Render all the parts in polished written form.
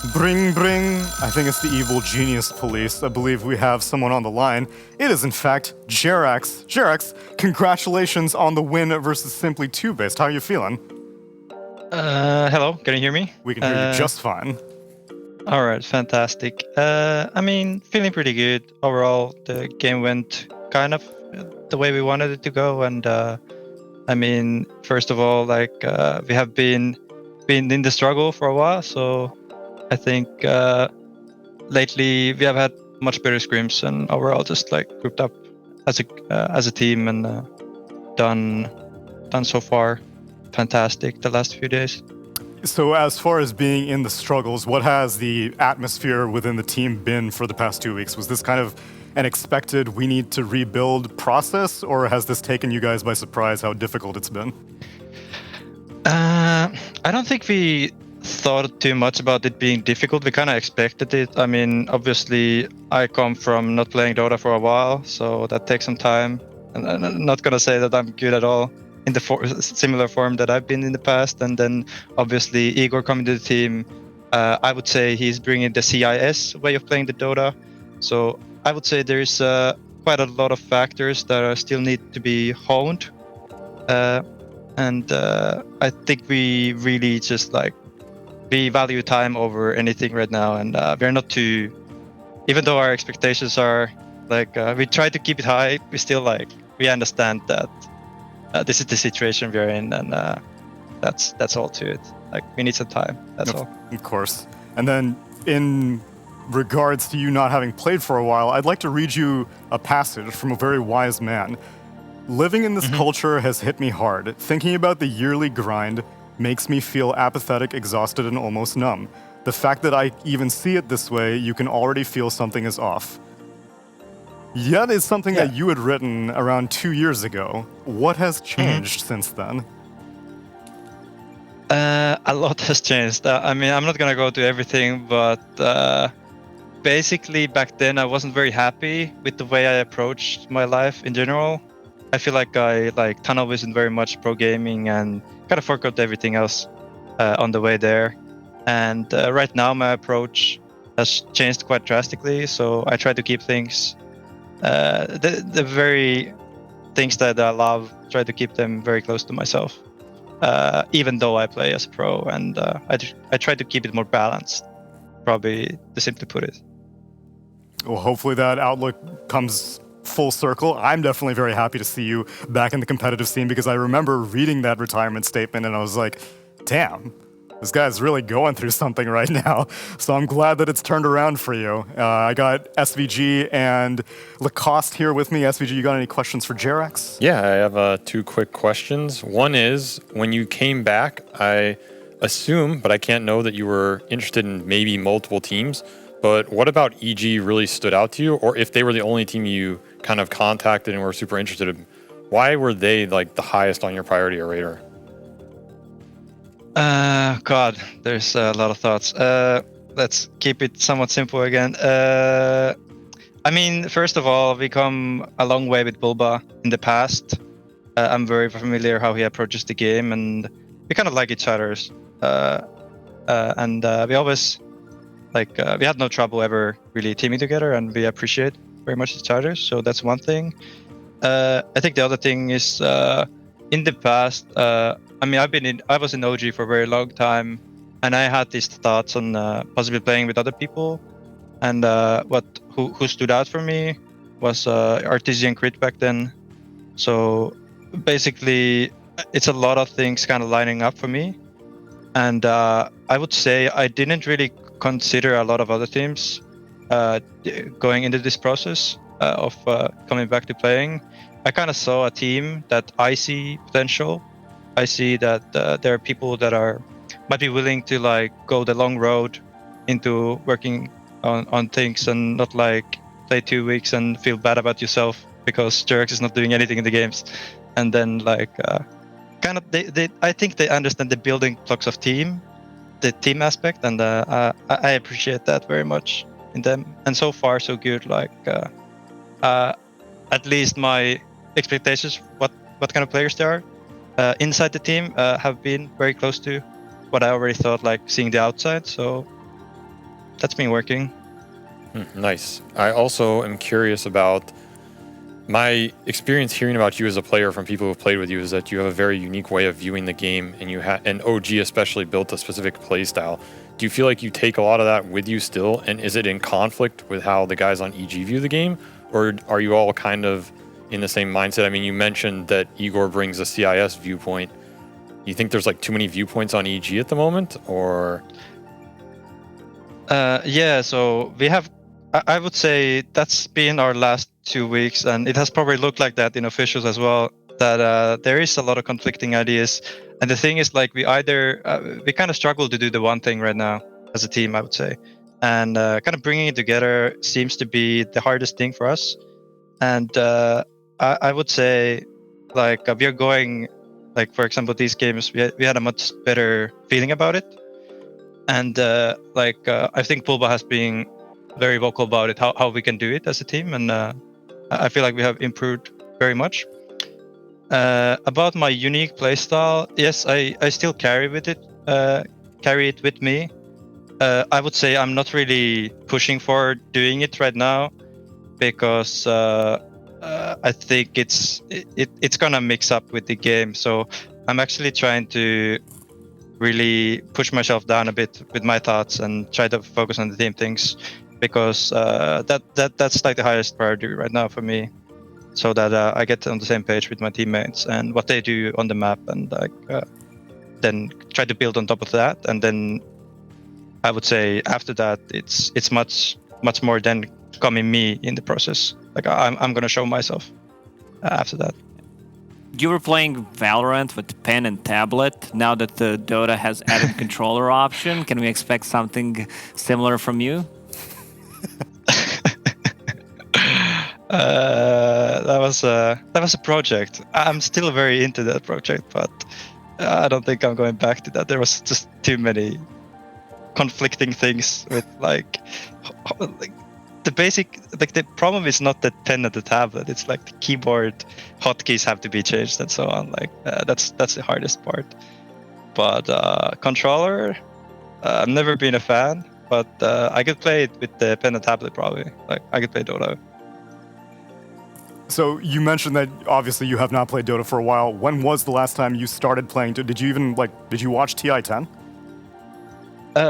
Bring, bring. I think it's the evil genius police. I believe we have someone on the line. It is, in fact, Jerax. Jerax, congratulations on the win versus Simply 2-Based. How are you feeling? Hello, can you hear me? We can hear you just fine. All right, fantastic. Feeling pretty good overall. The game went kind of the way we wanted it to go, and first of all, we have been in the struggle for a while, so I think lately we have had much better scrims, and overall just like grouped up as a team and done so far fantastic the last few days. So as far as being in the struggles, what has the atmosphere within the team been for the past 2 weeks? Was this kind of an expected we need to rebuild process, or has this taken you guys by surprise how difficult it's been? I don't think we thought too much about it being difficult. We kind of expected it. I mean, obviously, I come from not playing Dota for a while, so that takes some time. And I'm not going to say that I'm good at all in the similar form that I've been in the past. And then, obviously, Igor coming to the team, I would say he's bringing the CIS way of playing the Dota. So I would say there's quite a lot of factors that still need to be honed. And I think we really just we value time over anything right now, and we're not too, even though our expectations are we try to keep it high, we still we understand that this is the situation we're in, and that's all to it. We need some time, that's all. Of course. And then in regards to you not having played for a while, I'd like to read you a passage from a very wise man. Living in this culture has hit me hard. Thinking about the yearly grind makes me feel apathetic, exhausted, and almost numb. The fact that I even see it this way, you can already feel something is off. That is something that you had written around 2 years ago. What has changed since then? A lot has changed. I'm not gonna go to everything, but basically back then I wasn't very happy with the way I approached my life in general. I feel like I tunnel visioned very much pro gaming and kind of forgot everything else on the way there. And right now my approach has changed quite drastically. So I try to keep things, the very things that I love, try to keep them very close to myself. Even though I play as a pro, and I try to keep it more balanced, probably to simply put it. Well, hopefully that outlook comes full circle. I'm definitely very happy to see you back in the competitive scene, because I remember reading that retirement statement and I was like, damn, this guy's really going through something right now. So I'm glad that it's turned around for you. I got SVG and Lacoste here with me. SVG, you got any questions for Jerax? Yeah, I have 2 quick questions. One is, when you came back, I assume, but I can't know, that you were interested in maybe multiple teams. But what about EG really stood out to you? Or if they were the only team you kind of contacted and were super interested in, why were they the highest on your priority or radar? God, there's a lot of thoughts. Let's keep it somewhat simple again. First of all, we come a long way with Bulba in the past. I'm very familiar how he approaches the game, and we kind of like each other's. We always we had no trouble ever really teaming together, and we appreciate very much each other. So that's one thing. I think the other thing is in the past. I was in OG for a very long time, and I had these thoughts on possibly playing with other people. And who stood out for me was Artesian Crit back then. So basically, it's a lot of things kind of lining up for me. And I would say I didn't really consider a lot of other teams going into this process of coming back to playing. I kind of saw a team that I see potential. I see that there are people that might be willing to go the long road into working on things, and not play 2 weeks and feel bad about yourself because Jerax is not doing anything in the games. And then I think they understand the building blocks of the team aspect, and I appreciate that very much in them. And so far so good. At least my expectations, what kind of players they are inside the team have been very close to what I already thought, seeing the outside. So that's been working. Nice. I also am curious about my experience hearing about you as a player from people who've played with you is that you have a very unique way of viewing the game, and and OG especially built a specific play style. Do you feel like you take a lot of that with you still, and is it in conflict with how the guys on EG view the game, or are you all kind of in the same mindset? I mean, you mentioned that Igor brings a CIS viewpoint. You think there's like too many viewpoints on EG at the moment, or? Yeah, so we have, I would say that's been our last 2 weeks, and it has probably looked like that in officials as well, that there is a lot of conflicting ideas. And the thing is, like, we kind of struggle to do the one thing right now as a team, I would say. And kind of bringing it together seems to be the hardest thing for us. And I would say, like, we are going, like, for example, these games, we had a much better feeling about it. And I think Pulba has been very vocal about it, how we can do it as a team. And I feel like we have improved very much. About my unique playstyle, yes, I still carry it with me. I would say I'm not really pushing for doing it right now because I think it's gonna mix up with the game. So I'm actually trying to really push myself down a bit with my thoughts and try to focus on the team things, because that's like the highest priority right now for me, so that I get on the same page with my teammates and what they do on the map, and then try to build on top of that. And then I would say after that, it's much more than coming me in the process. Like I'm gonna show myself after that. You were playing Valorant with pen and tablet. Now that the Dota has added controller option, can we expect something similar from you? That was a project. I'm still very into that project, but I don't think I'm going back to that. There was just too many conflicting things with like the basic, like the problem is not the pen and the tablet. It's like the keyboard hotkeys have to be changed and so on. Like that's the hardest part. But controller, I've never been a fan, but I could play it with the pen and tablet probably. Like I could play Dota. So you mentioned that obviously you have not played Dota for a while. When was the last time you started playing? Did you watch TI10?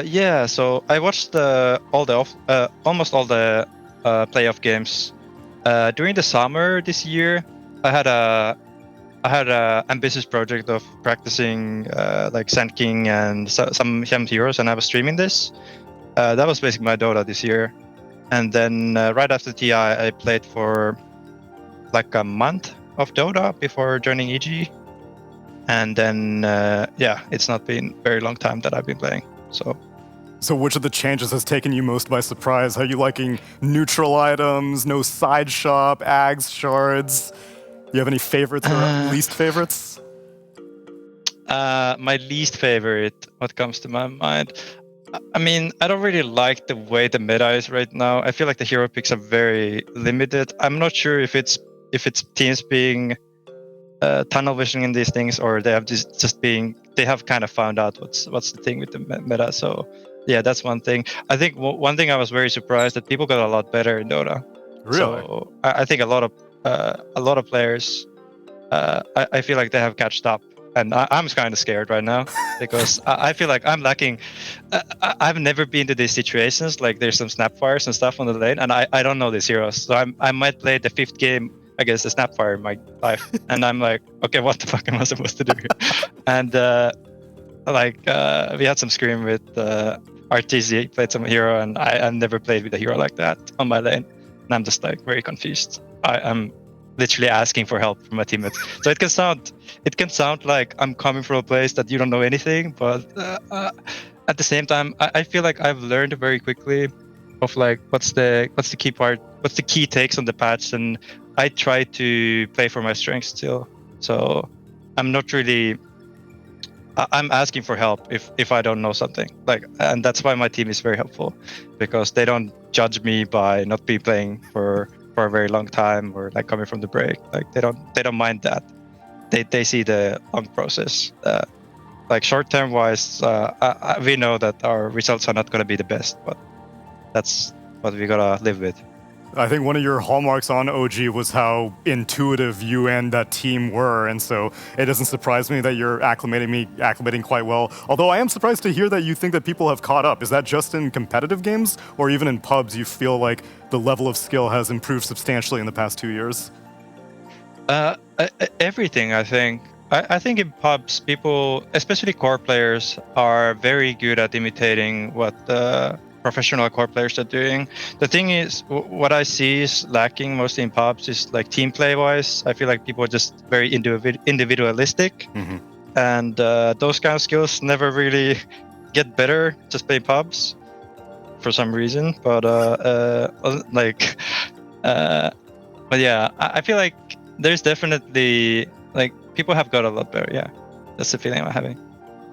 Yeah, so I watched almost all the playoff games during the summer this year. I had a ambitious project of practicing like Sand King and some heroes, and I was streaming this. That was basically my Dota this year. And then right after TI, I played for like a month of Dota before joining EG. And then it's not been a very long time that I've been playing. So which of the changes has taken you most by surprise? Are you liking neutral items, no side shop, ags, shards? Do you have any favorites or least favorites? My least favorite, what comes to my mind? I mean, I don't really like the way the meta is right now. I feel like the hero picks are very limited. I'm not sure if it's teams being tunnel visioning in these things, or they have they have kind of found out what's the thing with the meta. So yeah, that's one thing. I think one thing I was very surprised that people got a lot better in Dota. Really? So I think a lot of players, I feel like they have catched up, and I'm kind of scared right now because I feel like I'm lacking. I've never been to these situations. Like there's some snapfires and stuff on the lane, and I don't know these heroes. So I might play the 5th game against the snapfire in my life, and I'm like, okay, what the fuck am I supposed to do here? And we had some scream with RTZ, played some hero, and I've never played with a hero like that on my lane, and I'm just like very confused. I'm literally asking for help from my teammates. So it can sound like I'm coming from a place that you don't know anything, but at the same time, I feel like I've learned very quickly of like what's the key part, what's the key takes on the patch, and I try to play for my strengths still. So I'm not really. I'm asking for help if I don't know something, like, and that's why my team is very helpful, because they don't judge me by not be playing for a very long time or like coming from the break. Like they don't mind that. They see the long process. Like short term wise, we know that our results are not going to be the best, but that's what we gotta live with. I think one of your hallmarks on OG was how intuitive you and that team were, and so it doesn't surprise me that you're acclimating quite well. Although I am surprised to hear that you think that people have caught up. Is that just in competitive games, or even in pubs you feel like the level of skill has improved substantially in the past 2 years? Everything, I think. I think in pubs, people, especially core players, are very good at imitating what professional core players are doing. The thing is, what I see is lacking mostly in pubs is like team play wise. I feel like people are just very individualistic, and those kind of skills never really get better just playing pubs for some reason. But but yeah, I feel like there's definitely like people have got a lot better. Yeah, that's the feeling I'm having.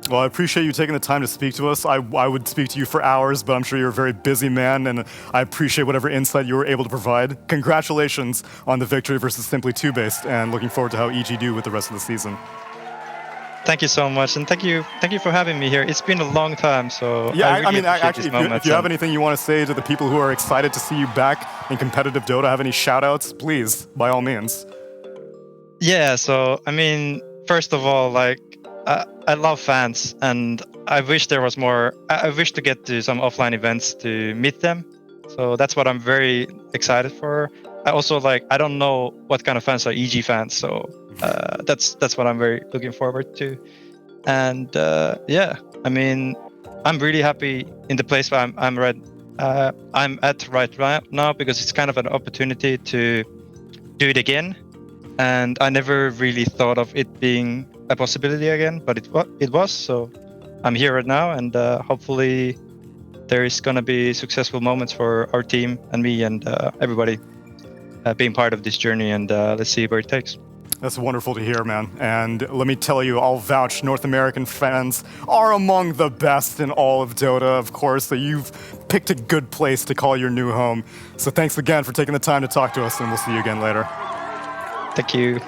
Well, I appreciate you taking the time to speak to us. I would speak to you for hours, but I'm sure you're a very busy man, and I appreciate whatever insight you were able to provide. Congratulations on the victory versus Simply 2-Based, and looking forward to how EG do with the rest of the season. Thank you so much, and thank you for having me here. It's been a long time, so yeah, I really appreciate actually, these if you have anything you want to say to the people who are excited to see you back in competitive Dota, have any shout-outs, please, by all means. Yeah, so I mean, first of all, like I love fans, and I wish there was more. I wish to get to some offline events to meet them. So that's what I'm very excited for. I also I don't know what kind of fans are EG fans, so that's what I'm very looking forward to. And yeah, I mean, I'm really happy in the place where I'm at right now, because it's kind of an opportunity to do it again. And I never really thought of it being a possibility again, but it was. So I'm here right now, and hopefully there is gonna be successful moments for our team and me and everybody being part of this journey. And let's see where it takes. That's wonderful to hear, man. And let me tell you, I'll vouch, North American fans are among the best in all of Dota, of course, so you've picked a good place to call your new home. So thanks again for taking the time to talk to us, and we'll see you again later. Thank you.